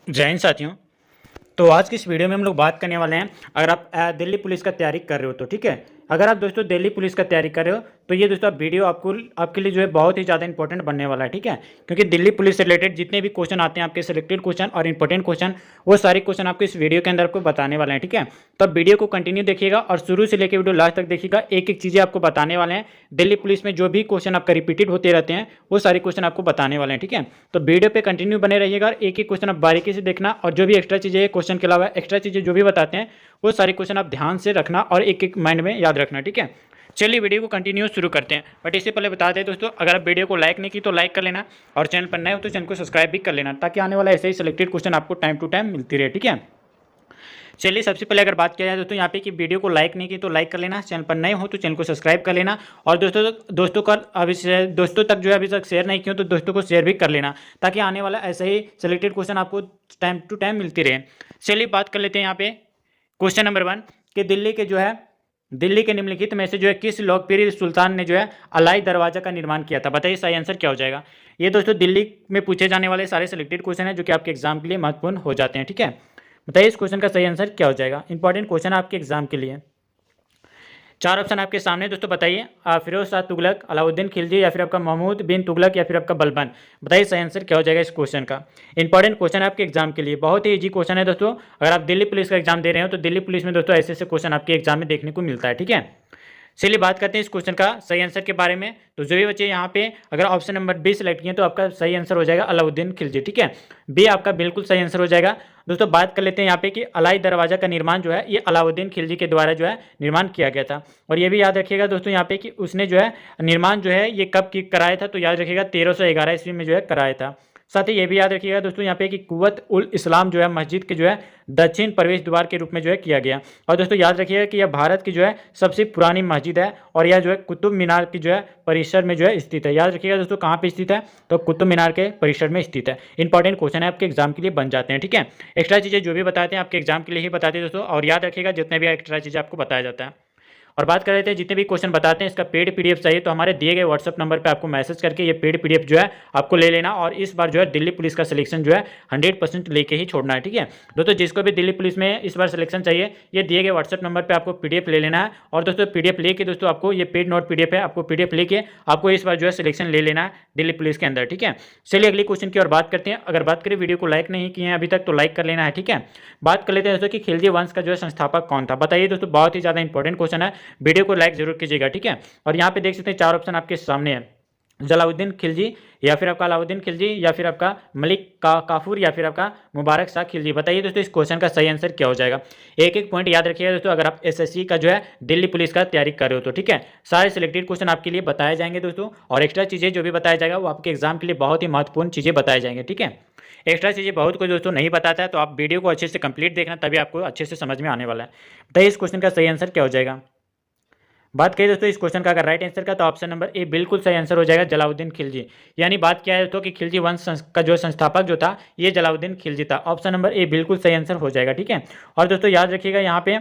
जय हिंद साथियों। तो आज की इस वीडियो में हम लोग बात करने वाले हैं, अगर आप दिल्ली पुलिस का तैयारी कर रहे हो तो ठीक है। अगर आप दोस्तों दिल्ली पुलिस का तैयारी कर रहे हो तो ये दोस्तों वीडियो आपके लिए जो है बहुत ही ज़्यादा इंपॉर्टेंट बनने वाला है, ठीक है। क्योंकि दिल्ली पुलिस से रिलेटेड जितने भी क्वेश्चन आते हैं, आपके सिलेक्टेड क्वेश्चन और इंपॉर्टेंट क्वेश्चन, वो सारे क्वेश्चन आपको इस वीडियो के अंदर आपको बताने वाले हैं, ठीक है। तो वीडियो को कंटिन्यू देखिएगा और शुरू से लेकर वीडियो लास्ट तक देखिएगा। एक एक चीज़ें आपको बताने वाले हैं। दिल्ली पुलिस में जो भी क्वेश्चन आपका रिपीटेड होते रहते हैं वो सारे क्वेश्चन आपको बताने वाले हैं, ठीक है। तो वीडियो पे कंटिन्यू बने रहिएगा और एक एक क्वेश्चन आप बारीकी से देखना, और जो भी एक्स्ट्रा चीज़ें क्वेश्चन के अलावा एक्स्ट्रा चीज़ें जो भी बताते हैं वो सारे क्वेश्चन आप ध्यान से रखना और एक एक माइंड में याद रखना, ठीक है। चलिए वीडियो को कंटिन्यू शुरू करते हैं। बट इससे पहले बता दें दोस्तों, अगर आप वीडियो को लाइक नहीं की तो लाइक कर लेना, और चैनल पर नए हो तो चैनल को सब्सक्राइब भी कर लेना, ताकि आने वाला ऐसे ही सिलेक्टेड क्वेश्चन आपको टाइम टू टाइम मिलती रहे, ठीक है। चलिए सबसे पहले अगर बात किया जाए दोस्तों यहाँ पे कि वीडियो को लाइक नहीं की तो लाइक कर लेना, चैनल पर नए हो तो चैनल को सब्सक्राइब कर लेना, और दोस्तों तक जो है अभी तक शेयर नहीं किया तो दोस्तों को शेयर भी कर लेना, ताकि आने वाला ऐसे ही सिलेक्टेड क्वेश्चन आपको टाइम टू टाइम मिलती रहे। चलिए बात कर लेते हैं यहाँ पे क्वेश्चन नंबर 1 कि दिल्ली के निम्नलिखित में से जो है किस लोकप्रिय सुल्तान ने जो है अलाई दरवाजा का निर्माण किया था। बताइए सही आंसर क्या हो जाएगा। ये दोस्तों दिल्ली में पूछे जाने वाले सारे सिलेक्टेड क्वेश्चन है जो कि आपके एग्जाम के लिए महत्वपूर्ण हो जाते हैं, ठीक है। बताइए इस क्वेश्चन का सही आंसर क्या हो जाएगा। इंपॉर्टेंट क्वेश्चन है आपके एग्जाम के लिए। 4 ऑप्शन आपके सामने दोस्तों, बताइए फिरोज शाह तुगलक, अलाउद्दीन खिलजी, या फिर आपका महमूद बिन तुगलक, या फिर आपका बलबन। बताइए सही आंसर क्या हो जाएगा इस क्वेश्चन का। इंपॉर्टेंट क्वेश्चन है आपके एग्जाम के लिए, बहुत ही इजी क्वेश्चन है दोस्तों। अगर आप दिल्ली पुलिस का एग्जाम दे रहे हो तो दिल्ली पुलिस में दोस्तों ऐसे ऐसे क्वेश्चन आपके एग्जाम में देखने को मिलता है, ठीक है। चलिए बात करते हैं इस क्वेश्चन का सही आंसर के बारे में। तो जो भी बच्चे यहाँ पे अगर ऑप्शन नंबर बी सिलेक्ट किए तो आपका सही आंसर हो जाएगा अलाउद्दीन खिलजी, ठीक है। बी आपका बिल्कुल सही आंसर हो जाएगा। दोस्तों बात कर लेते हैं यहाँ पे कि अलाई दरवाजा का निर्माण जो है ये अलाउद्दीन खिलजी के द्वारा जो है निर्माण किया गया था। और ये भी याद रखिएगा दोस्तों यहाँ पे कि उसने जो है निर्माण जो है ये कब कराया था, तो याद रखिएगा 1311 ईस्वी में जो है कराया था। साथ ही ये भी याद रखिएगा दोस्तों यहाँ पे कि कुव्वत उल इस्लाम जो है मस्जिद के जो है दक्षिण प्रवेश द्वार के रूप में जो है किया गया। और दोस्तों याद रखिएगा कि यह भारत की जो है सबसे पुरानी मस्जिद है, और यह जो है कुतुब मीनार की जो है परिसर में जो है स्थित है। याद रखिएगा दोस्तों कहाँ पे स्थित है, तो कुतुब मीनार के परिसर में स्थित है। इंपॉर्टेंट क्वेश्चन है आपके एग्जाम के लिए बन जाते हैं, ठीक है। एक्स्ट्रा चीज़ें जो भी बताते हैं आपके एग्जाम के लिए ही बताते हैं दोस्तों, और याद रखिएगा जितने भी एक्स्ट्रा चीज़ें आपको बताया जाता है। और बात कर रहे थे जितने भी क्वेश्चन बताते हैं इसका पेड पीडीएफ चाहिए तो हमारे दिए गए व्हाट्सअप नंबर पे आपको मैसेज करके ये पेड पीडीएफ जो है आपको ले लेना, और इस बार जो है दिल्ली पुलिस का सिलेक्शन जो है 100% लेके ही छोड़ना है, ठीक है। दोस्तों जिसको भी दिल्ली पुलिस में इस बार सिलेक्शन चाहिए ये दिए गए व्हाट्सअप नंबर पर आपको पीडीएफ ले लेना है, और दोस्तों पीडीएफ लेके दोस्तों आपको ये पेड नोट पीडीएफ है, आपको पीडीएफ लेके आपको इस बार जो है सिलेक्शन ले लेना है दिल्ली पुलिस के अंदर, ठीक है। चलिए अगले क्वेश्चन की ओर बात करते हैं। अगर बात करें वीडियो को लाइक नहीं किए हैं अभी तक तो लाइक कर लेना है, ठीक है। बात कर लेते हैं दोस्तों कि खिलजी वंश का जो है संस्थापक कौन था। बताइए दोस्तों, बहुत ही ज़्यादा इंपॉर्टेंट क्वेश्चन है, वीडियो को लाइक जरूर कीजिएगा, ठीक है। और यहाँ पे देख सकते हैं 4 ऑप्शन आपके सामने है, जलाउद्दीन खिलजी, या फिर आपका अलाउद्दीन खिलजी, या फिर आपका मलिक काफूर, या फिर आपका मुबारक शाह खिलजी। बताइए दोस्तों इस क्वेश्चन का सही आंसर क्या हो जाएगा। एक एक पॉइंट याद रखिएगा दोस्तों, अगर आप एसएससी का जो है दिल्ली पुलिस का तैयारी कर रहे हो तो, ठीक है। सारे सिलेक्टेड क्वेश्चन आपके लिए बताए जाएंगे दोस्तों, और एक्स्ट्रा चीज़ें जो भी बताया जाएगा वो आपके एग्जाम के लिए बहुत ही महत्वपूर्ण चीज़ें बताए जाएंगे, ठीक है। एक्स्ट्रा चीज़ें बहुत कुछ दोस्तों नहीं बताता है, तो आप वीडियो को अच्छे से कंप्लीट देखना, तभी आपको अच्छे से समझ में आने वाला है। बताइए इस क्वेश्चन का सही आंसर क्या हो जाएगा। बात करें दोस्तों इस क्वेश्चन का अगर राइट आंसर का, तो ऑप्शन नंबर ए बिल्कुल सही आंसर हो जाएगा, जलाउद्दीन खिलजी। यानी बात किया है तो कि खिलजी वंश का जो संस्थापक जो था ये जलाउद्दीन खिलजी था। ऑप्शन नंबर ए बिल्कुल सही आंसर हो जाएगा, ठीक है। और दोस्तों याद रखिएगा यहाँ पे,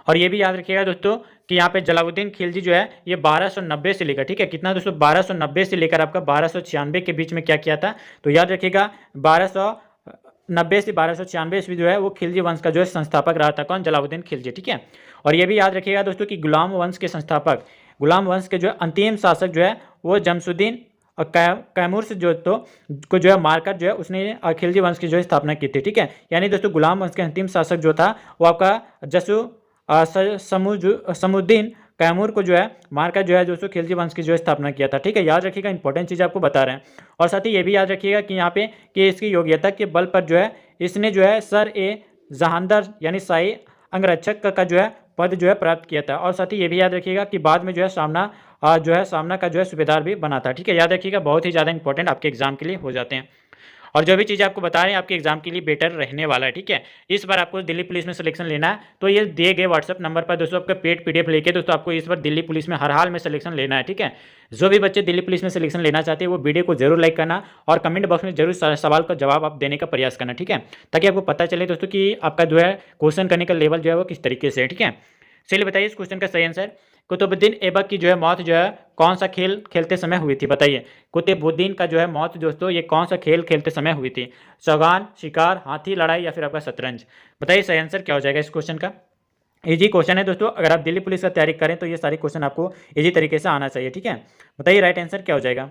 और ये भी याद रखिएगा दोस्तों कि यहाँ पे जलाउद्दीन खिलजी जो है ये 1290 से लेकर, ठीक है, कितना दोस्तों 1290 से लेकर आपका 1296 के बीच में क्या किया था, तो याद रखिएगा 1290 से 1296 ईस्वी जो है वो खिलजी वंश का जो है संस्थापक रहा था, कौन, जलाउद्दीन खिलजी, ठीक है। और ये भी याद रखिएगा दोस्तों कि गुलाम वंश के संस्थापक, गुलाम वंश के जो है अंतिम शासक जो है वो जमशुद्दीन और कैमूर से जो तो को जो है मारकर जो है उसने खिलजी वंश की जो है स्थापना की थी, ठीक है। यानी दोस्तों गुलाम वंश के अंतिम शासक जो था वो आपका समुद्दीन कैमूर को जो है मारकर जो है दोस्तों खिलजी वंश की जो है स्थापना किया था, ठीक है। याद रखिएगा, इंपॉर्टेंट चीज़ आपको बता रहे हैं। और साथ ही ये भी याद रखिएगा कि यहाँ पे कि इसकी योग्यता के बल पर जो है इसने जो है सर ए जहांदर यानी शाही अंगरक्षक का जो है पद जो है प्राप्त किया था। और साथ ही ये भी याद रखिएगा कि बाद में जो है सामना का जो है सूबेदार भी बना था, ठीक है। याद रखिएगा, बहुत ही ज़्यादा इंपॉर्टेंट आपके एग्जाम के लिए हो जाते हैं, और जो भी चीज़ आपको बता रहे हैं आपके एग्जाम के लिए बेटर रहने वाला है, ठीक है। इस बार आपको दिल्ली पुलिस में सिलेक्शन लेना है तो ये दिए गए व्हाट्सअप नंबर पर दोस्तों आपका पेड पीडीएफ लेके दोस्तों आपको इस बार दिल्ली पुलिस में हर हाल में सिलेक्शन लेना है, ठीक है। जो भी बच्चे दिल्ली पुलिस में सिलेक्शन लेना चाहते हैं वो वीडियो को जरूर लाइक करना, और कमेंट बॉक्स में जरूर सवाल का जवाब आप देने का प्रयास करना, ठीक है, ताकि आपको पता चले दोस्तों कि आपका जो है क्वेश्चन करने का लेवल जो है वो किस तरीके से है, ठीक है। चलिए बताइए इस क्वेश्चन का सही आंसर। कुतुबुद्दीन ऐबक की जो है मौत जो है कौन सा खेल खेलते समय हुई थी, बताइए। कुतुबुद्दीन का जो है मौत दोस्तों ये कौन सा खेल खेलते समय हुई थी? चौगान, शिकार, हाथी लड़ाई या फिर आपका शतरंज? बताइए सही आंसर क्या हो जाएगा इस क्वेश्चन का। इजी क्वेश्चन है दोस्तों, अगर आप दिल्ली पुलिस का तैयारी करें तो ये सारी क्वेश्चन आपको इजी तरीके से आना चाहिए, ठीक है। बताइए राइट आंसर क्या हो जाएगा।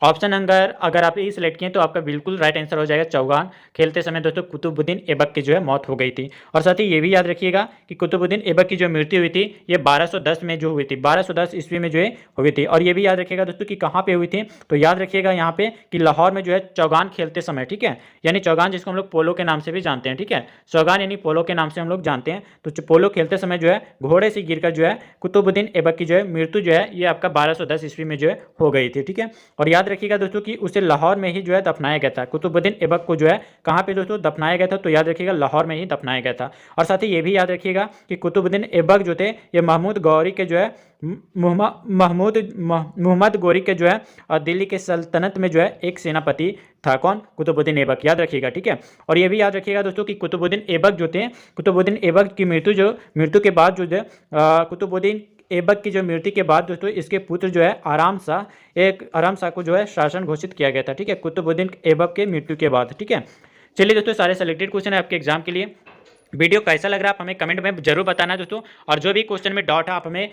ऑप्शन अगर आप ई सिलेक्ट किए तो आपका बिल्कुल राइट आंसर हो जाएगा चौगान खेलते समय दोस्तों कुतुबुद्दीन ऐबक की जो है मौत हो गई थी। और साथ ही ये भी याद रखिएगा कि कुतुबुद्दीन ऐबक की जो मृत्यु हुई थी ये 1210 में जो हुई थी, 1210 ईस्वी में जो है हुई थी। और ये भी याद रखिएगा दोस्तों कि कहाँ पे हुई थी, तो याद रखिएगा यहाँ पे कि लाहौर में जो है चौगान खेलते समय, ठीक है। यानी चौगान जिसको हम लोग पोलो के नाम से भी जानते हैं, ठीक है। चौगान यानी पोलो के नाम से हम लोग जानते हैं। तो पोलो खेलते समय जो है घोड़े से गिरकर जो है कुतुबुद्दीन ऐबक की जो है मृत्यु जो है ये आपका 1210 ईस्वी में जो है हो गई थी, ठीक है। और याद रखिएगा दोस्तों कि उसे लाहौर में ही जो है दफनाया गया था। कुतुबुद्दीन ऐबक को जो है कहाँ पे दोस्तों दफनाया गया था, तो याद रखिएगा लाहौर में ही दफनाया गया था। और साथ ही ये भी याद रखिएगा कि कुतुबुद्दीन ऐबक जो थे ये महमूद गौरी के जो है मोहम्मद गौरी के जो है दिल्ली के सल्तनत में जो है एक सेनापति था। कौन? कुतुबुद्दीन ऐबक, याद रखिएगा, ठीक है। और ये भी याद रखिएगा दोस्तों कि कुतुबुद्दीन ऐबक जो थे, कुतुबुद्दीन ऐबक की मृत्यु के बाद जो है कुतुबुद्दीन ऐबक की जो मृत्यु के बाद दोस्तों इसके पुत्र जो है आराम शाह को जो है शासन घोषित किया गया था, ठीक है, कुतुबुद्दीन ऐबक के मृत्यु के बाद, ठीक है। चलिए दोस्तों सारे सेलेक्टेड क्वेश्चन है आपके एग्जाम के लिए। वीडियो कैसा लग रहा है आप हमें कमेंट में जरूर बताना है दोस्तों। और जो भी क्वेश्चन में डाउट है आप हमें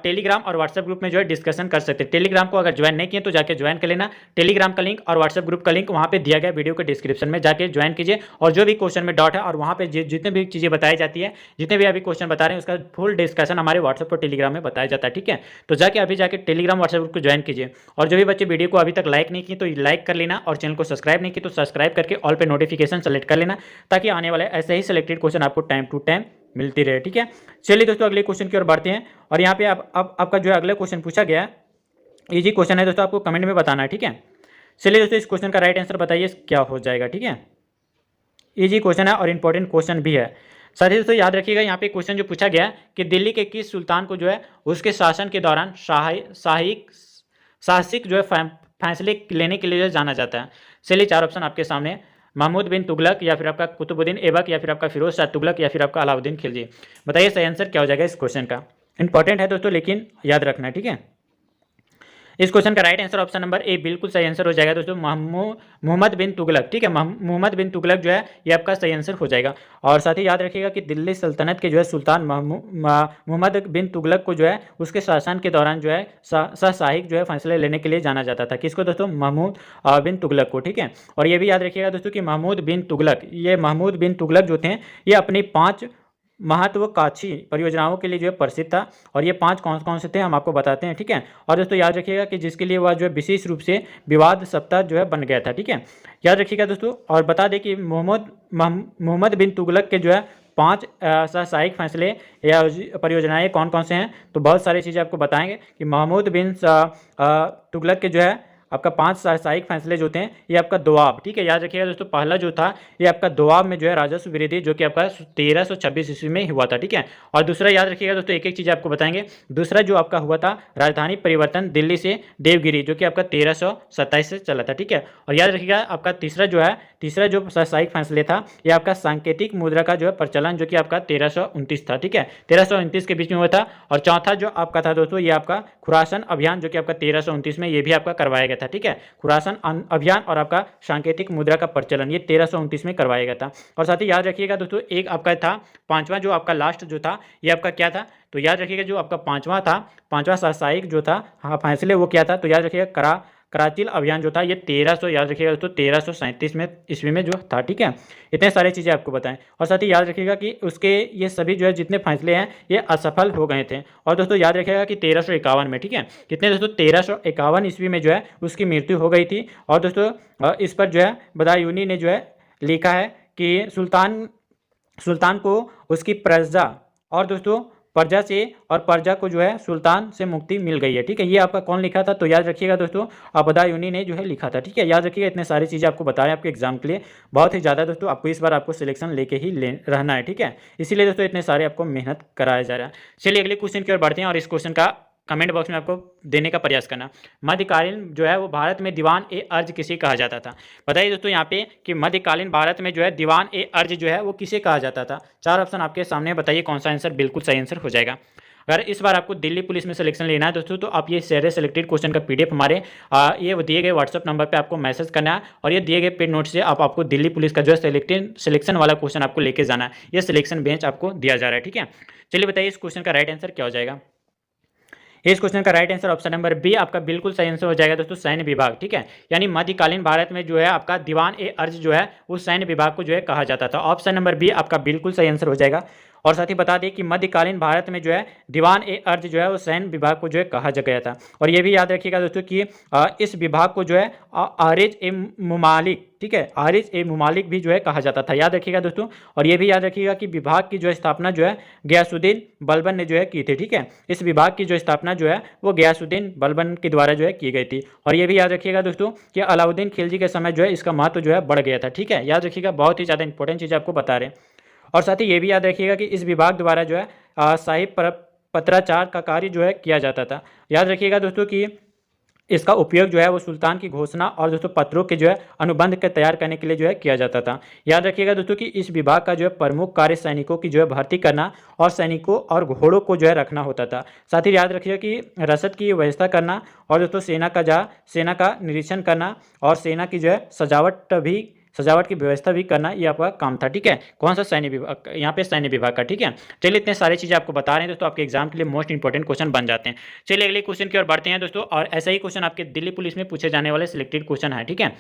टेलीग्राम और व्हाट्सएप ग्रुप में जो है डिस्कशन कर सकते हैं। टेलीग्राम को अगर ज्वाइन नहीं किए तो जाके ज्वाइन कर लेना। टेलीग्राम का लिंक और व्हाट्सएप ग्रुप का लिंक वहाँ पे दिया गया वीडियो के डिस्क्रिप्शन में, जाके ज्वाइन कीजिए। और जो भी क्वेश्चन में डाउट है और वहाँ पे जितने भी चीज़ें बताई जाती है, जितने भी अभी क्वेश्चन बता रहे हैं उसका फुल डिस्कशन हमारे व्हाट्सएप और टेलीग्राम में बताया जाता है, ठीक है। तो जाके अभी जाके टेलीग्राम व्हाट्सएप ग्रुप को ज्वाइन कीजिए। और जो भी बच्चे वीडियो को अभी तक लाइक नहीं किए तो लाइक कर लेना, और चैनल को सब्सक्राइब नहीं किए तो सब्सक्राइब करके ऑल पे नोटिफिकेशन सेलेक्ट कर लेना, ताकि आने वाले ऐसे ही सिलेक्टेड क्वेश्चन आपको टाइम टू टाइम मिलती रहे, ठीक है। चलिए दोस्तों अगले क्वेश्चन की ओर बढ़ते हैं। और यहाँ पे आपका जो है अगला क्वेश्चन पूछा गया है, इजी क्वेश्चन है दोस्तों, आपको कमेंट में बताना है, ठीक है। चलिए दोस्तों इस क्वेश्चन का राइट आंसर बताइए क्या हो जाएगा, ठीक है। इजी क्वेश्चन है और इंपॉर्टेंट क्वेश्चन भी है। साथ ही दोस्तों याद रखिएगा यहाँ पे क्वेश्चन जो पूछा गया कि दिल्ली के किस सुल्तान को जो है उसके शासन के दौरान साहसिक जो है फैसले लेने के लिए जाना जाता है। चलिए चार ऑप्शन आपके सामने, महमूद बिन तुगलक, या फिर आपका कुतुबुद्दीन ऐबक, या फिर आपका फिरोज शाह तुगलक, या फिर आपका अलाउद्दीन खिलजी। बताइए सही आंसर क्या हो जाएगा इस क्वेश्चन का। इंपॉर्टेंट है दोस्तों लेकिन याद रखना है, ठीक है। इस क्वेश्चन का right answer option number A बिल्कुल सही आंसर हो जाएगा दोस्तों, मोहम्मद बिन तुगलक, ठीक है। मोहम्मद बिन तुगलक जो है ये आपका सही आंसर हो जाएगा। और साथ ही याद रखिएगा कि दिल्ली सल्तनत के जो है सुल्तान मोहम्मद बिन तुगलक को जो है उसके शासन के दौरान जो है शाही जो है फैसले लेने के लिए जाना जाता था। किसको दोस्तों? महमूद बिन तुगलक को, ठीक है। और ये भी याद रखिएगा दोस्तों कि महमूद बिन तुगलक जो थे ये अपनी 5 महत्वाकांक्षी परियोजनाओं के लिए जो है प्रसिद्ध था। और ये 5 कौन कौन से थे हम आपको बताते हैं, ठीक है। और दोस्तों याद रखिएगा कि जिसके लिए वह जो है विशेष रूप से विवाद सप्ताह जो है बन गया था, ठीक है। याद रखिएगा दोस्तों। और बता दें कि मोहम्मद बिन तुगलक के जो है 5 शाही फैसले या परियोजनाएं कौन कौन से हैं, तो बहुत सारी चीज़ें आपको बताएंगे कि महमूद बिन तुगलक के जो है आपका 5 शाही फैसले जो थे ये आपका दोआब, ठीक है। याद रखिएगा दोस्तों पहला जो था ये आपका दोआब में जो है राजस्व वृद्धि जो कि आपका 1326 ईस्वी में हुआ था, ठीक है। और दूसरा याद रखिएगा दोस्तों एक एक चीज़ आपको बताएंगे। दूसरा जो आपका हुआ था राजधानी परिवर्तन दिल्ली से देवगिरी जो कि आपका 1327 से चला था, ठीक है। और याद रखिएगा आपका तीसरा जो शाही फैसले था ये आपका सांकेतिक मुद्रा का जो है प्रचलन जो कि आपका 1329 था, ठीक है, 1329 के बीच में हुआ था। और चौथा जो आपका था दोस्तों ये आपका खुरासन अभियान जो कि आपका 1329 में ये भी आपका करवाया गया था, ठीक है। खुरासन अभियान और आपका सांकेतिक मुद्रा का प्रचलन ये 1329 में करवाया गया था। और साथ ही याद रखिएगा दोस्तों एक आपका था 5वां जो आपका लास्ट जो था ये आपका क्या था, तो याद रखिएगा जो आपका 5वां शासनिक जो था फैसले वो क्या था, तो याद रखिएगा कराचिल अभियान जो था ये 1300 याद रखिएगा दोस्तों 1337 में ईस्वी में जो था, ठीक है। इतने सारी चीज़ें आपको बताएं। और साथ ही याद रखिएगा कि उसके ये सभी जो है जितने फैसले हैं ये असफल हो गए थे। और दोस्तों याद रखिएगा कि 1351 में, ठीक है, कितने दोस्तों 1351 ईस्वी में जो है उसकी मृत्यु हो गई थी। और दोस्तों इस पर जो है बदायूनी ने जो है लिखा है कि सुल्तान को उसकी प्रजा और दोस्तों प्रजा को जो है सुल्तान से मुक्ति मिल गई है, ठीक है। ये आपका कौन लिखा था, तो याद रखिएगा दोस्तों बदायूनी ने जो है लिखा था, ठीक है। याद रखिएगा इतने सारी चीज़ें आपको बताएं आपके एग्जाम के लिए बहुत ही ज़्यादा दोस्तों आपको इस बार आपको सिलेक्शन लेके ही रहना है, ठीक है। इसीलिए दोस्तों इतने सारे आपको मेहनत कराया जा रहा है। चलिए अगले क्वेश्चन की ओर बढ़ते हैं और इस क्वेश्चन का कमेंट बॉक्स में आपको देने का प्रयास करना। मध्यकालीन जो है वो भारत में दीवान ए अर्ज किसे कहा जाता था? बताइए दोस्तों यहाँ पे कि मध्यकालीन भारत में जो है दीवान ए अर्ज जो है वो किसे कहा जाता था। 4 ऑप्शन आपके सामने, बताइए कौन सा आंसर बिल्कुल सही आंसर हो जाएगा। अगर इस बार आपको दिल्ली पुलिस में सिलेक्शन लेना है दोस्तों, तो आप ये सारे सेलेक्टेड क्वेश्चन का PDF हमारे ये दिए गए व्हाट्सअप नंबर पे आपको मैसेज करना है, और ये दिए गए पेड नोट से आपको दिल्ली पुलिस का जो है सिलेक्शन वाला क्वेश्चन आपको लेके जाना है। ये सिलेक्शन बेंच आपको दिया जा रहा है, ठीक है। चलिए बताइए इस क्वेश्चन का राइट आंसर क्या हो जाएगा। इस क्वेश्चन का right answer option number B आपका बिल्कुल सही आंसर हो जाएगा दोस्तों, सैन्य विभाग, ठीक है। यानी मध्यकालीन भारत में जो है आपका दीवान-ए-अर्ज जो है उस सैन्य विभाग को जो है कहा जाता था। ऑप्शन नंबर बी आपका बिल्कुल सही आंसर हो जाएगा। और साथ ही बता दें कि मध्यकालीन भारत में जो है दीवान-ए-अर्ज जो है वो सैन्य विभाग को जो है कहा गया था। और ये भी याद रखिएगा दोस्तों कि इस विभाग को जो है आरिज-ए-मुमालिक, ठीक है, आरिज-ए-मुमालिक भी जो है कहा जाता था, याद रखिएगा दोस्तों। और ये भी याद रखिएगा कि विभाग की जो स्थापना जो है गयासुद्दीन बलबन ने जो है की थी, ठीक है। इस विभाग की जो स्थापना जो है वो गयासुद्दीन बलबन के द्वारा जो है की गई थी। और ये भी याद रखिएगा दोस्तों कि अलाउद्दीन खिलजी के समय जो है इसका महत्व जो है बढ़ गया था, ठीक है। याद रखिएगा, बहुत ही ज़्यादा इंपॉर्टेंट चीज़ आपको बता रहे हैं। और साथ ही ये भी याद रखिएगा कि इस विभाग द्वारा जो है साहिब पत्राचार का कार्य जो है किया जाता था। याद रखिएगा दोस्तों कि इसका उपयोग जो है वो सुल्तान की घोषणा और दोस्तों पत्रों के जो है अनुबंध के तैयार करने के लिए जो है किया जाता था। याद रखिएगा दोस्तों कि इस विभाग का जो है प्रमुख कार्य सैनिकों की जो है भर्ती करना और सैनिकों और घोड़ों को जो है रखना होता था। साथ ही याद रखिएगा कि रसद की व्यवस्था करना और दोस्तों सेना का निरीक्षण करना और सेना की जो है सजावट की व्यवस्था भी करना, ये आपका काम था, ठीक है। कौन सा सैन्य विभाग, यहाँ पे सैन्य विभाग का, ठीक है। चलिए इतने सारी चीज़ें आपको बता रहे हैं दोस्तों, आपके एग्जाम के लिए मोस्ट इंपॉर्टेंट क्वेश्चन बन जाते हैं। चलिए अगले क्वेश्चन की ओर बढ़ते हैं दोस्तों, और ऐसा ही क्वेश्चन आपके दिल्ली पुलिस में पूछे जाने वाले सिलेक्टेड क्वेश्चन है, ठीक है।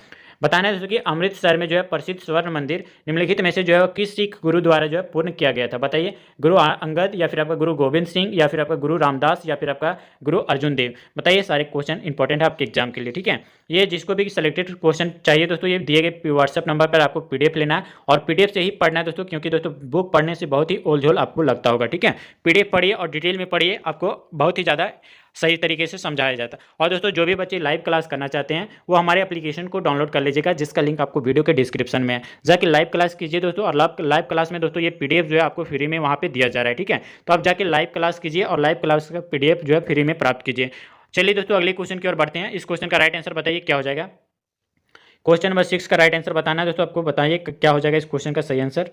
बताना है दोस्तों कि अमृतसर में जो है प्रसिद्ध स्वर्ण मंदिर निम्नलिखित में से जो है किस सिख गुरु द्वारा जो है पूर्ण किया गया था। बताइए, गुरु अंगद, या फिर आपका गुरु गोविंद सिंह, या फिर आपका गुरु रामदास, या फिर आपका गुरु अर्जुन देव। बताइए, सारे क्वेश्चन इंपॉर्टेंट है आपके एग्जाम के लिए, ठीक है। ये जिसको भी सिलेक्टेड क्वेश्चन चाहिए दोस्तों, ये दिए गए व्हाट्सएप नंबर पर आपको PDF लेना है, और PDF से ही पढ़ना है दोस्तों, क्योंकि दोस्तों बुक पढ़ने से बहुत ही ओल झोल आपको लगता होगा, ठीक है। PDF पढ़िए और डिटेल में पढ़िए, आपको बहुत ही ज़्यादा सही तरीके से समझाया जाता है। और दोस्तों जो भी बच्चे लाइव क्लास करना चाहते हैं वो हमारे एप्लीकेशन को डाउनलोड कर लीजिएगा, जिसका लिंक आपको वीडियो के डिस्क्रिप्शन में है। जाके लाइव क्लास कीजिए दोस्तों, और लाइव क्लास में दोस्तों ये PDF जो है आपको फ्री में वहाँ पे दिया जा रहा है, ठीक है। तो आप जाके लाइव क्लास कीजिए और लाइव क्लास का PDF जो है फ्री में प्राप्त कीजिए। चलिए दोस्तों अगले क्वेश्चन की ओर बढ़ते हैं। इस क्वेश्चन का राइट आंसर बताइए क्या हो जाएगा। क्वेश्चन नंबर 6 का राइट आंसर बताना है दोस्तों, आपको बताइए क्या हो जाएगा इस क्वेश्चन का सही आंसर।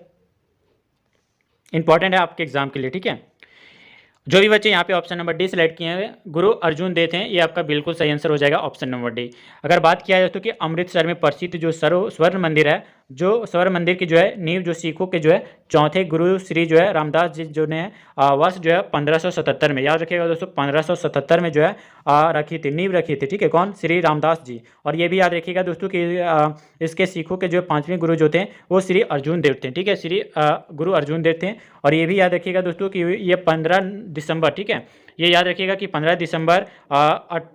इंपॉर्टेंट है आपके एग्जाम के लिए, ठीक है। जो भी बच्चे यहाँ पे ऑप्शन नंबर डी सिलेक्ट किए हुए गुरु अर्जुन देव हैं, ये आपका बिल्कुल सही आंसर हो जाएगा ऑप्शन नंबर डी। अगर बात किया जाए तो कि अमृतसर में प्रसिद्ध जो स्वर्ण मंदिर है, जो स्वर्ण मंदिर की जो है नींव जो सिखों के जो है चौथे गुरु श्री जो है रामदास जी जो ने वर्ष जो है 1577 में, याद रखिएगा दोस्तों 1577 में जो है रखी थी, नींव रखी थी, ठीक है। कौन? श्री रामदास जी। और ये भी याद रखिएगा दोस्तों कि इसके सिखों के जो 5वें गुरु जो थे वो श्री अर्जुन देव थे, ठीक है, श्री गुरु अर्जुन देव थे। और ये भी याद रखिएगा दोस्तों कि ये 15 दिसंबर, ठीक है, ये याद रखिएगा कि 15 दिसंबर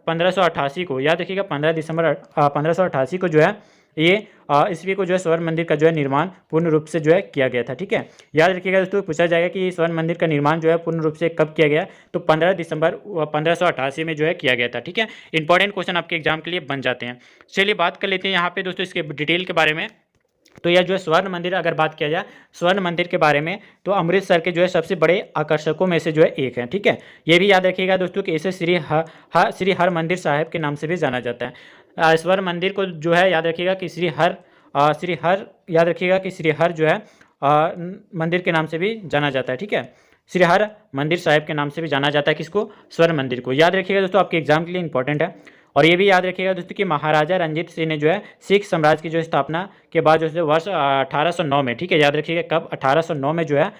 1588 को, याद रखिएगा 15 दिसंबर 1588 को जो है ये ईस्वी को जो है स्वर्ण मंदिर का जो है निर्माण पूर्ण रूप से जो है किया गया था, ठीक है। याद रखिएगा दोस्तों, पूछा जाएगा कि स्वर्ण मंदिर का निर्माण जो है पूर्ण रूप से कब किया गया, तो 15 दिसंबर 1588 में जो है किया गया था, ठीक है। इंपॉर्टेंट क्वेश्चन आपके एग्जाम के लिए बन जाते हैं। चलिए बात कर लेते हैं यहाँ पे दोस्तों इसके डिटेल के बारे में। तो यह जो है स्वर्ण मंदिर, अगर बात किया जाए स्वर्ण मंदिर के बारे में, तो अमृतसर के जो है सबसे बड़े आकर्षकों में से जो है एक है, ठीक है। ये भी याद रखिएगा दोस्तों कि इसे श्री हर मंदिर साहिब के नाम से भी जाना जाता है। स्वर्ण मंदिर को जो है याद रखिएगा कि श्री हर याद रखिएगा कि श्री हर जो है मंदिर के नाम से भी जाना जाता है, ठीक है। श्री हर मंदिर साहिब के नाम से भी जाना जाता है किसको? स्वर्ण मंदिर को। याद रखिएगा दोस्तों, आपके एग्जाम के लिए इंपॉर्टेंट है। और ये भी याद रखिएगा दोस्तों कि महाराजा रंजीत सिंह ने जो है सिख साम्राज्य की जो स्थापना के बाद जो है वर्ष 1809 में, ठीक है, याद रखिएगा कब? 1809 में जो है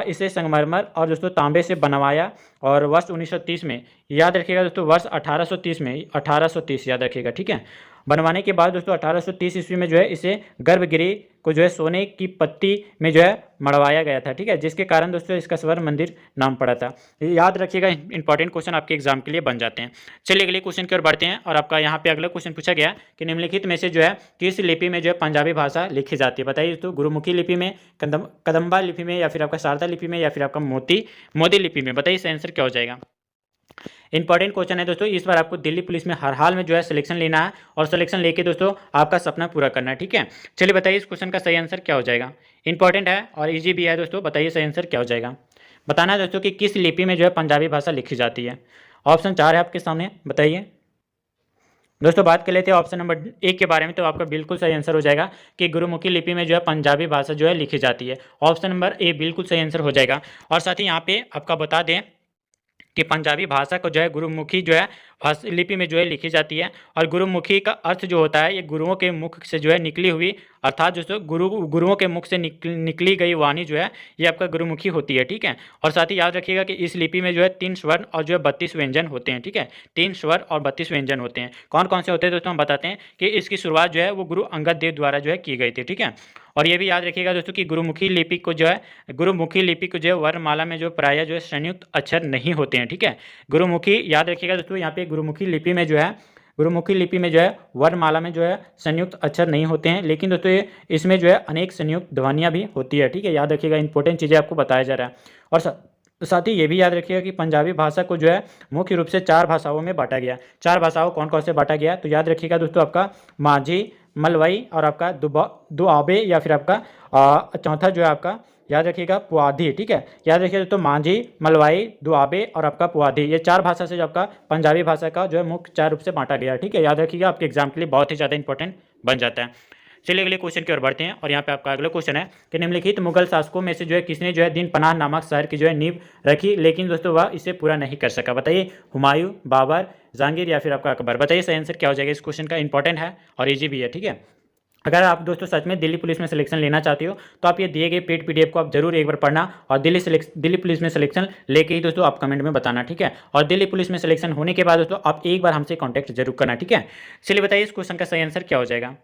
इसे संगमरमर और दोस्तों तांबे से बनवाया। और वर्ष 1930 में, याद रखिएगा दोस्तों वर्ष 1830 में, 1830 याद रखिएगा, ठीक है। बनवाने के बाद दोस्तों 1830 ईस्वी में जो है इसे गर्भगृह को जो है सोने की पत्ती में जो है मढ़वाया गया था, ठीक है, जिसके कारण दोस्तों इसका स्वर्ण मंदिर नाम पड़ा था। याद रखिएगा, इंपॉर्टेंट क्वेश्चन आपके एग्जाम के लिए बन जाते हैं। चलिए अगले क्वेश्चन की ओर बढ़ते हैं। और आपका यहाँ पे अगला क्वेश्चन पूछा गया कि निम्नलिखित में से जो है किस लिपि में जो है पंजाबी भाषा लिखी जाती है। बताइए दोस्तों, गुरुमुखी लिपि में, कदम्बा लिपि में, या फिर आपका शारदा लिपि में, या फिर आपका मोदी लिपि में। बताइए इसका आंसर क्या हो जाएगा। इंपॉर्टेंट क्वेश्चन है दोस्तों, इस बार आपको दिल्ली पुलिस में हर हाल में जो है सिलेक्शन लेना है, और सिलेक्शन लेके दोस्तों आपका सपना पूरा करना है, ठीक है। चलिए बताइए इस क्वेश्चन का सही आंसर क्या हो जाएगा। इंपॉर्टेंट है और इजी भी है दोस्तों, बताइए सही आंसर क्या हो जाएगा। बताना है दोस्तों कि किस लिपि में जो है पंजाबी भाषा लिखी जाती है। ऑप्शन 4 है आपके सामने, बताइए दोस्तों। बात कर लेते हैं ऑप्शन नंबर 1 के बारे में, तो आपका बिल्कुल सही आंसर हो जाएगा कि गुरुमुखी लिपि में जो है पंजाबी भाषा जो है लिखी जाती है। ऑप्शन नंबर ए बिल्कुल सही आंसर हो जाएगा। और साथ ही यहाँ पे आपका बता दें कि पंजाबी भाषा को जो है गुरुमुखी जो है लिपि में जो है लिखी जाती है। और गुरुमुखी का अर्थ जो होता है ये गुरुओं के मुख से जो है निकली हुई, अर्थात जो गुरुओं के मुख से निकली गई वाणी जो है ये आपका गुरुमुखी होती है। ठीक है, और साथ ही याद रखिएगा कि इस लिपि में जो है 3 स्वर्ण और जो है 32 व्यंजन होते हैं। ठीक है, 3 स्वर और 32 व्यंजन होते हैं। कौन कौन से होते हैं दोस्तों हम बताते हैं कि इसकी शुरुआत जो है वो गुरु अंगद देव द्वारा जो है की गई थी। ठीक है, और ये भी याद रखिएगा दोस्तों कि गुरुमुखी लिपि को जो है वर्णमाला में जो प्रायः जो है संयुक्त अक्षर नहीं होते हैं। ठीक है, गुरुमुखी याद रखिएगा दोस्तों, यहाँ पे गुरुमुखी लिपि में जो है वर्णमाला में जो है संयुक्त अक्षर नहीं होते हैं, लेकिन दोस्तों ये इसमें जो है अनेक संयुक्त ध्वनियाँ भी होती है। ठीक है, याद रखिएगा, इंपॉर्टेंट चीज़ें आपको बताया जा रहा है। और साथ ही ये भी याद रखिएगा कि पंजाबी भाषा को जो है मुख्य रूप से 4 भाषाओं में बांटा गया। 4 भाषाओं कौन कौन से बांटा गया, तो याद रखिएगा दोस्तों आपका माझी, मलवई और आपका दुआबे या फिर आपका चौथा जो है आपका याद रखिएगा पुआधी। ठीक है, याद रखिएगा दोस्तों मांझी, मलवाई, दुआबे और आपका पुआधी, ये 4 भाषा से जो आपका पंजाबी भाषा का जो है मुख्य 4 रूप से बांटा गया है। ठीक है, याद रखिएगा, आपके एग्जाम के लिए बहुत ही ज़्यादा इंपॉर्टेंट बन जाता है। चलिए अगले क्वेश्चन की ओर बढ़ते हैं, और यहाँ पे आपका अगला क्वेश्चन है कि निम्नलिखित मुगल शासकों में से जो है किसने जो है दीन पनाह नामक शहर की जो है नींव रखी, लेकिन दोस्तों वह इसे पूरा नहीं कर सका। बताइए, हुमायूं, बाबर, जहांगीर या फिर आपका अकबर। बताइए सही आंसर क्या हो जाएगा इस क्वेश्चन का। इंपॉर्टेंट है और ईजी भी है। ठीक है, अगर आप दोस्तों सच में दिल्ली पुलिस में सिलेक्शन लेना चाहते हो तो आप ये दिए गए पेड पीडीएफ को आप जरूर एक बार पढ़ना, और दिल्ली पुलिस में सिलेक्शन लेके ही दोस्तों आप कमेंट में बताना। ठीक है, और दिल्ली पुलिस में सिलेक्शन होने के बाद दोस्तों आप एक बार हमसे कॉन्टैक्ट जरूर करना। ठीक है, चलिए बताइए इस क्वेश्चन का सही आंसर क्या हो जाएगा।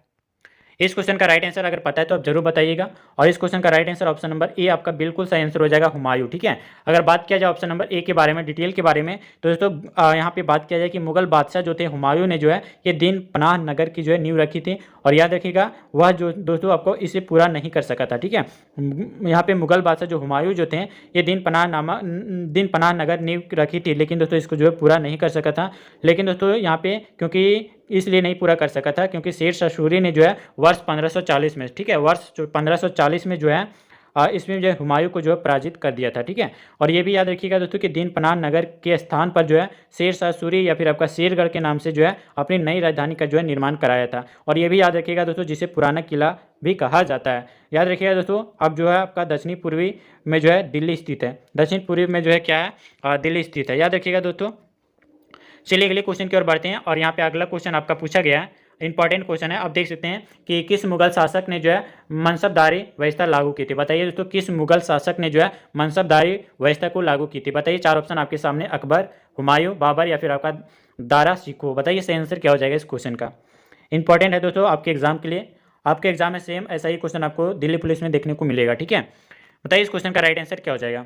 इस क्वेश्चन का राइट आंसर अगर पता है तो आप जरूर बताइएगा, और इस क्वेश्चन का right answer option number A आपका बिल्कुल सही आंसर हो जाएगा, हुमायूं। ठीक है, अगर बात किया जाए ऑप्शन नंबर ए के बारे में, डिटेल के बारे में, तो दोस्तों यहाँ पे बात किया जाए कि मुगल बादशाह जो थे हुमायूं ने जो है ये दीन पनाह नगर की जो है नींव रखी थी, और याद रखिएगा वह जो दोस्तों आपको इसे पूरा नहीं कर सका था। ठीक है, यहाँ पे मुगल बादशाह जो हुमायूं जो थे ये दीन पनाह नगर नींव रखी थी, लेकिन दोस्तों इसको जो है पूरा नहीं कर सका था। लेकिन दोस्तों यहाँ पे क्योंकि इसलिए नहीं पूरा कर सका था क्योंकि शेर शाह सूरी ने जो है वर्ष 1540 में, ठीक है, वर्ष 1540 में जो है इसमें जो है हुमायूं को जो है पराजित कर दिया था। ठीक है, और ये भी याद रखिएगा दोस्तों कि दीन पनाह नगर के स्थान पर जो है शेर शाह सूरी या फिर आपका शेरगढ़ के नाम से जो है अपनी नई राजधानी का जो है निर्माण कराया था। और ये भी याद रखिएगा दोस्तों जिसे पुराना किला भी कहा जाता है। याद रखिएगा दोस्तों, अब जो है आपका दक्षिणी पूर्वी में जो है दिल्ली स्थित है, दक्षिण पूर्वी में जो है क्या है, दिल्ली स्थित है। याद रखिएगा दोस्तों। चलिए अगले क्वेश्चन की ओर बढ़ते हैं, और यहाँ पे अगला क्वेश्चन आपका पूछा गया है, इंपॉर्टेंट क्वेश्चन है। आप देख सकते हैं कि किस मुगल शासक ने जो है मनसबदारी व्यवस्था लागू की थी। बताइए दोस्तों किस मुगल शासक ने जो है मनसबदारी व्यवस्था को लागू की थी। बताइए, 4 ऑप्शन आपके सामने, अकबर, हुमायूं, बाबर या फिर आपका दारा शिकोह। बताइए सही आंसर क्या हो जाएगा इस क्वेश्चन का। इंपॉर्टेंट है दोस्तों आपके एग्जाम के लिए, आपके एग्जाम में सेम ऐसा ही क्वेश्चन आपको दिल्ली पुलिस में देखने को मिलेगा। ठीक है, बताइए इस क्वेश्चन का राइट आंसर क्या हो जाएगा।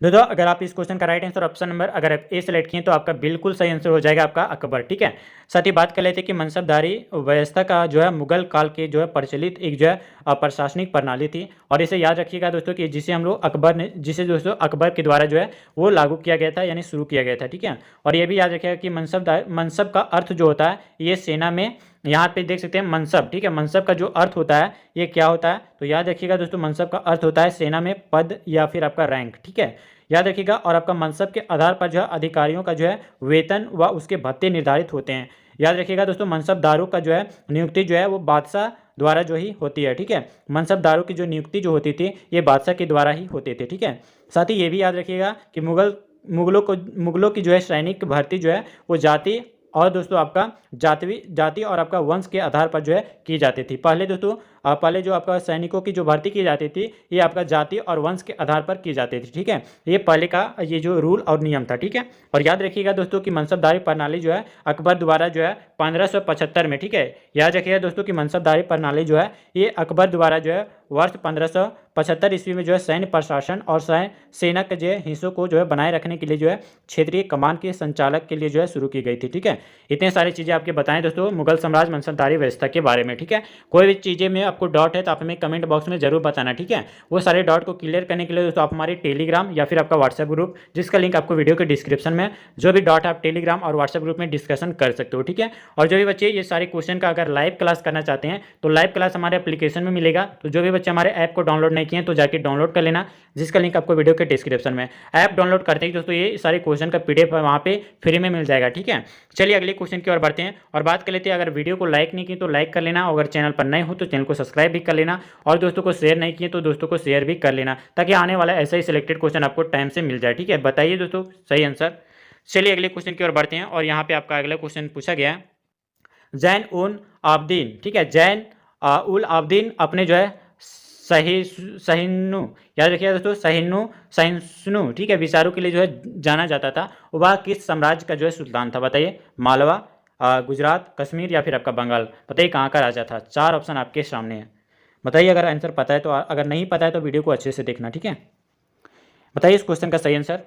दोस्तों अगर आप इस क्वेश्चन का राइट आंसर ऑप्शन नंबर अगर आप ए सेलेक्ट किए तो आपका बिल्कुल सही आंसर हो जाएगा आपका अकबर। ठीक है, साथ ही बात कर लेते हैं कि मनसबदारी व्यवस्था का जो है मुगल काल के जो है प्रचलित एक जो है प्रशासनिक प्रणाली थी, और इसे याद रखिएगा दोस्तों कि जिसे हम लोग जिसे दोस्तों अकबर के द्वारा जो है वो लागू किया गया था, यानी शुरू किया गया था। ठीक है, और ये भी याद रखिएगा कि मनसब का अर्थ जो होता है ये सेना में, यहाँ पे देख सकते हैं मनसब। ठीक है, मनसब का जो अर्थ होता है ये क्या होता है, तो याद रखिएगा दोस्तों मनसब का अर्थ होता है सेना में पद या फिर आपका रैंक। ठीक है, याद रखिएगा, और आपका मनसब के आधार पर जो है अधिकारियों का जो है वेतन व उसके भत्ते निर्धारित होते हैं। याद रखिएगा दोस्तों मनसबदारों का जो है नियुक्ति जो है वो बादशाह द्वारा जो ही होती है। ठीक है, मनसबदारों की जो नियुक्ति जो होती थी ये बादशाह के द्वारा ही होते थे। ठीक है, साथ ही ये भी याद रखिएगा कि मुगलों की जो है सैनिक भर्ती जो है वो जाति और दोस्तों आपका जाति और आपका वंश के आधार पर जो है की जाती थी। पहले दोस्तों पहले जो आपका सैनिकों की जो भर्ती की जाती थी ये आपका जाति और वंश के आधार पर की जाती थी। ठीक है, ये पहले का ये जो रूल और नियम था। ठीक है, और याद रखिएगा दोस्तों कि मनसबदारी प्रणाली जो है अकबर द्वारा जो है 1575 में, ठीक है, याद रखिएगा दोस्तों कि मनसबदारी प्रणाली जो है ये अकबर द्वारा जो है वर्ष 1575 ईस्वी में जो है सैन्य प्रशासन और सेना के जो है हिस्सों को जो है बनाए रखने के लिए जो है क्षेत्रीय कमान के संचालक के लिए जो है शुरू की गई थी। ठीक है, इतने सारी चीज़ें आपके बताएं दोस्तों मुगल साम्राज्य मनसबदारी व्यवस्था के बारे में। ठीक है, कोई भी चीज़ें में आपको डाउट है तो आप हमें कमेंट बॉक्स में जरूर बताना। ठीक है, वो सारे डाउट को क्लियर करने के लिए दोस्तों आप हमारे टेलीग्राम या फिर आपका व्हाट्सएप ग्रुप, जिसका लिंक आपको वीडियो के डिस्क्रिप्शन में, जो भी डाउट आप टेलीग्राम और व्हाट्सएप ग्रुप में डिस्कशन कर सकते हो। ठीक है, और जो भी बच्चे ये सारे क्वेश्चन का अगर लाइव क्लास करना चाहते हैं तो लाइव क्लास हमारे एप्लीकेशन में मिलेगा। तो जो भी बच्चे हमारे ऐप को डाउनलोड नहीं किए तो जाके डाउनलोड कर लेना, जिसका लिंक आपको वीडियो के डिस्क्रिप्शन में। ऐप डाउनलोड करते ही दोस्तों ये सारे क्वेश्चन का पीडीएफ वहाँ पे फ्री में मिल जाएगा। ठीक है, चलिए अगले क्वेश्चन की ओर बढ़ते हैं और बात कर लेते हैं। अगर वीडियो को लाइक नहीं की तो लाइक कर लेना, अगर चैनल पर नए हो तो चैनल को सब्सक्राइब भी कर लेना, और दोस्तों को शेयर नहीं किए तो दोस्तों को शेयर भी कर लेना, ताकि आने वाला ऐसा ही सिलेक्टेड क्वेश्चन आपको टाइम से मिल जाए। ठीक है, बताइए दोस्तों सही आंसर। चलिए अगले क्वेश्चन की ओर बढ़ते हैं, और यहाँ पे आपका अगला क्वेश्चन पूछा गया है जैन उल आबदीन। ठीक है, जैन उल आबदीन अपने जो है सहिष्णु, याद रखिएगा दोस्तों, सहिष्णु, ठीक है, विचारों के लिए जो है जाना जाता था। वह किस साम्राज्य का जो है सुल्तान था? बताइए, मालवा, गुजरात, कश्मीर या फिर आपका बंगाल। बताइए कहाँ का राजा था? 4 ऑप्शन आपके सामने है, बताइए अगर आंसर पता है तो। अगर नहीं पता है तो वीडियो को अच्छे से देखना। ठीक है, बताइए इस क्वेश्चन का सही आंसर।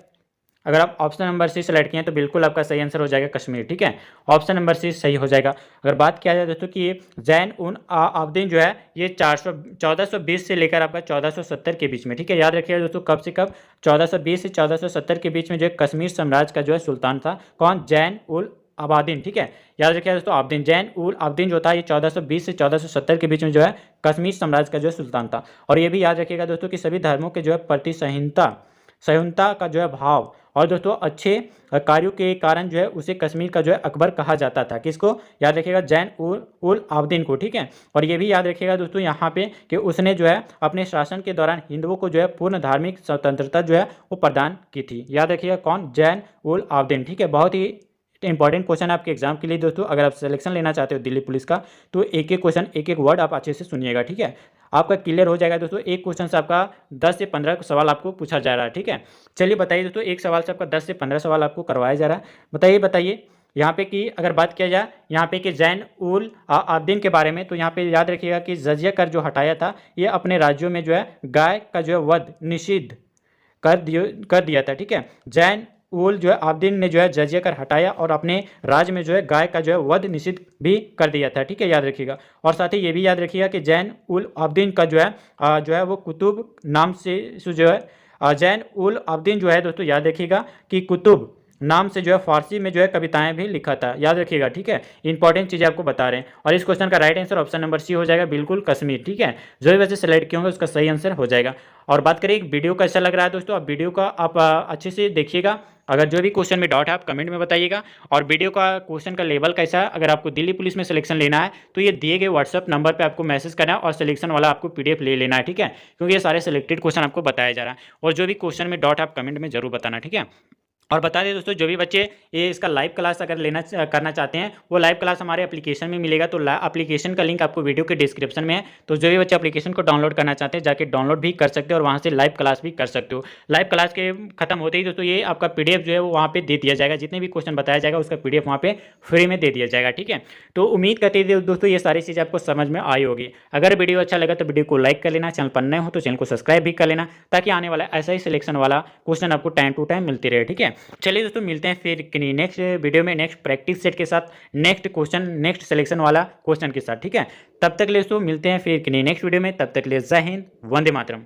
अगर आप ऑप्शन नंबर सी सेलेक्ट किए तो बिल्कुल आपका सही आंसर हो जाएगा कश्मीर। ठीक है, ऑप्शन नंबर सी सही हो जाएगा। अगर बात किया जाए दोस्तों कि ये जैन उन आबदीन जो है ये 1420 से लेकर आपका 1470 के बीच में, ठीक है, याद रखिएगा दोस्तों, कब से कब? 1420 से 1470 के बीच में जो है कश्मीर साम्राज्य का जो है सुल्तान था। कौन? जैन उल आबदीन। ठीक है, याद रखिएगा दोस्तों, आबदीन, जैन उल आबदीन जो था ये 1420 से 1470 के बीच में जो है कश्मीर साम्राज्य का जो है सुल्तान था। और ये भी याद रखिएगा दोस्तों कि सभी धर्मों के जो है प्रति सहिष्णुता का जो है भाव, और दोस्तों अच्छे कार्यों के कारण जो है उसे कश्मीर का जो है अकबर कहा जाता था। किसको? याद रखिएगा, जैन उल आबदीन को। ठीक है, और ये भी याद रखिएगा दोस्तों यहाँ पे कि उसने जो है अपने शासन के दौरान हिंदुओं को जो है पूर्ण धार्मिक स्वतंत्रता जो है वो प्रदान की थी। याद रखिएगा कौन? जैन उल आबदीन। ठीक है, बहुत ही इंपॉर्टेंट क्वेश्चन आपके एग्जाम के लिए दोस्तों। अगर आप सिलेक्शन लेना चाहते हो दिल्ली पुलिस का तो एक एक क्वेश्चन, एक एक वर्ड आप अच्छे से सुनिएगा। ठीक है, आपका क्लियर हो जाएगा दोस्तों। एक क्वेश्चन से आपका 10 से 15 सवाल आपको पूछा जा रहा है। ठीक है, चलिए बताइए दोस्तों, एक सवाल से आपका 10 से 15 सवाल आपको करवाया जा रहा है। बताइए यहाँ पे कि अगर बात किया जाए यहाँ पे कि जैन उल आबदीन के बारे में, तो यहाँ पे याद रखिएगा कि जजिया कर जो हटाया था ये अपने राज्यों में जो है गाय का जो है वध निषिद्ध कर दिया था। ठीक है, जैन उल जो है आबदीन ने जो है जजिया कर हटाया और अपने राज्य में जो है गाय का जो है वध निषिद्ध भी कर दिया था। ठीक है, याद रखिएगा। और साथ ही ये भी याद रखिएगा कि जैन उल आबदीन का जो है वो कुतुब नाम से जो है जैन उल आबदीन जो है दोस्तों, याद रखिएगा कि कुतुब नाम से जो है फारसी में जो है कविताएं भी लिखा था। याद रखिएगा। ठीक है, इंपॉर्टेंट चीज़ें आपको बता रहे हैं। और इस क्वेश्चन का right answer option number C हो जाएगा, बिल्कुल कश्मीर। ठीक है, जो भी वैसे सेलेक्ट किए होंगे उसका सही आंसर हो जाएगा। और बात करें वीडियो कैसा लग रहा है दोस्तों, आप वीडियो का आप अच्छे से देखिएगा। अगर जो भी क्वेश्चन में डाउट है आप कमेंट में बताइएगा। और वीडियो का क्वेश्चन का लेवल कैसा है, अगर आपको दिल्ली पुलिस में सिलेक्शन लेना है तो ये दिए गए व्हाट्सअप नंबर पे आपको मैसेज करना है और सिलेक्शन वाला आपको पीडीएफ ले लेना है। ठीक है, क्योंकि ये सारे सिलेक्टेड क्वेश्चन आपको बताया जा रहा है। और जो भी क्वेश्चन में डाउट है आप कमेंट में जरूर बताना। ठीक है, और बता दें दोस्तों, जो भी बच्चे ये इसका लाइव क्लास अगर करना चाहते हैं वो लाइव क्लास हमारे एप्लीकेशन में मिलेगा। तो एप्लीकेशन का लिंक आपको वीडियो के डिस्क्रिप्शन में है। तो जो भी बच्चे एप्लीकेशन को डाउनलोड करना चाहते हैं जाके डाउनलोड भी कर सकते हो और वहाँ से लाइव क्लास भी कर सकते हो। लाइव क्लास के खत्म होते ही दोस्तों ये आपका पीडीएफ जो है वो वहाँ पे दे दिया जाएगा। जितने भी क्वेश्चन बताया जाएगा उसका पीडीएफ वहाँ पे फ्री में दे दिया जाएगा। ठीक है, तो उम्मीद करते हैं दोस्तों ये सारी चीज़ें आपको समझ में आई होगी। अगर वीडियो अच्छा लगा तो वीडियो को लाइक कर लेना, चैनल पर नए हो तो चैनल को सब्सक्राइब भी कर लेना, ताकि आने वाला ऐसा ही सिलेक्शन वाला क्वेश्चन आपको टाइम टू टाइम मिलती रहे। ठीक है, चलिए दोस्तों मिलते हैं फिर नेक्स्ट वीडियो में, नेक्स्ट प्रैक्टिस सेट के साथ, नेक्स्ट क्वेश्चन, नेक्स्ट सिलेक्शन वाला क्वेश्चन के साथ। ठीक है, तब तक ले दोस्तों मिलते हैं फिर नेक्स्ट वीडियो में। तब तक ले जय हिंद, वंदे मातरम।